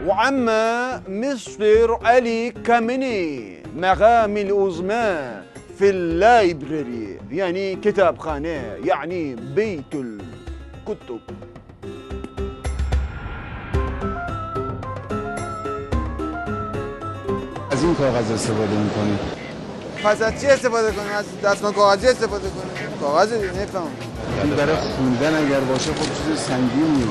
وعما مستر علي كاميني مقام العظمى في اللايبراري، يعني كتابخانه، يعني بيت الكتب. از این کاغذ استفاده میکنید؟ پس از چی استفاده کنیم؟ از دستمال کاغذی استفاده کنیم؟ کاغذ دیگه نفهم. این برای خوندن اگر باشه خب چیز سنگینیه.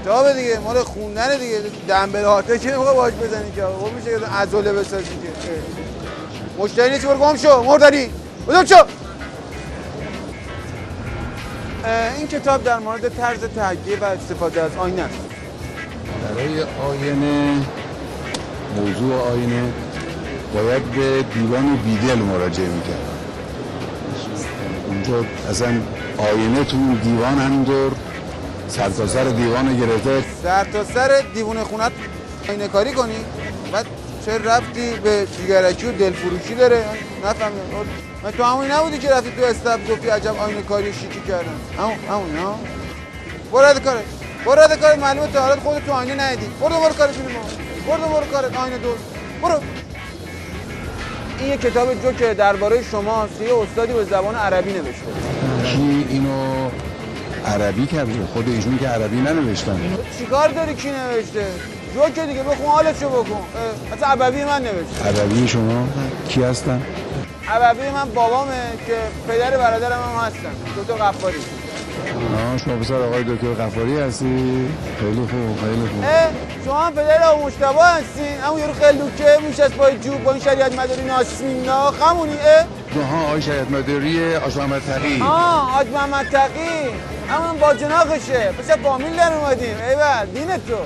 کتاب دیگه، مال خوندن دیگه. دنبل هاته که نمیخواد باهاش بزنی که خب میشه که عضله بسازی که. مشتری نیست، برو گم شو مردنی. بدون شو. این کتاب در مورد طرز تهیه و استفاده از آینه است. برای آینه، موضوع آینه باید به دیوان بیدل مراجعه میکرد. اونجا اصلا آینه تو دیوان همینطور سرتاسر دیوان گرفته. سرتاسر دیوان خونت آینه کاری کنی؟ بعد چه ربطی به جیگرکی و دلفروشی داره؟ نفهمیدم. من تو همونی نبودی که رفتی تو استف گفتی عجب آینه کاری شیکی کردن؟ همون ها؟ برو رد کارت. برو رد کارت، معلومه تا حالا خودت تو آینه ندیدی. برو دوباره کارت کنیم. برو کارت آینه دوست. برو. این یه کتاب جوکه درباره شماست. یه استادی به زبان عربی نوشته. کی اینو عربی کرده؟ خود ایشون که عربی ننوشتن. چیکار داری کی نوشته؟ جوکه دیگه، بخون حالشو بکن. مثلا عربی من نوشته. عربی شما کی هستن؟ عربی من بابامه که پدر برادرم هم هستن. دکتر غفاری. شما پسر آقای دکتر غفاری هستی؟ خیلی خوب، خیلی خوب. شما هم پدر آقا مجتبی هستین؟ همون یارو خلوکه میشه از پای جوب با این شریعت مداری ناسمینا خمونی؟ آقای شریعت مداری حاج محمد تقی. حاج محمد تقی همون با جناقشه. پس فامیل در اومدیم. ایول دین تو.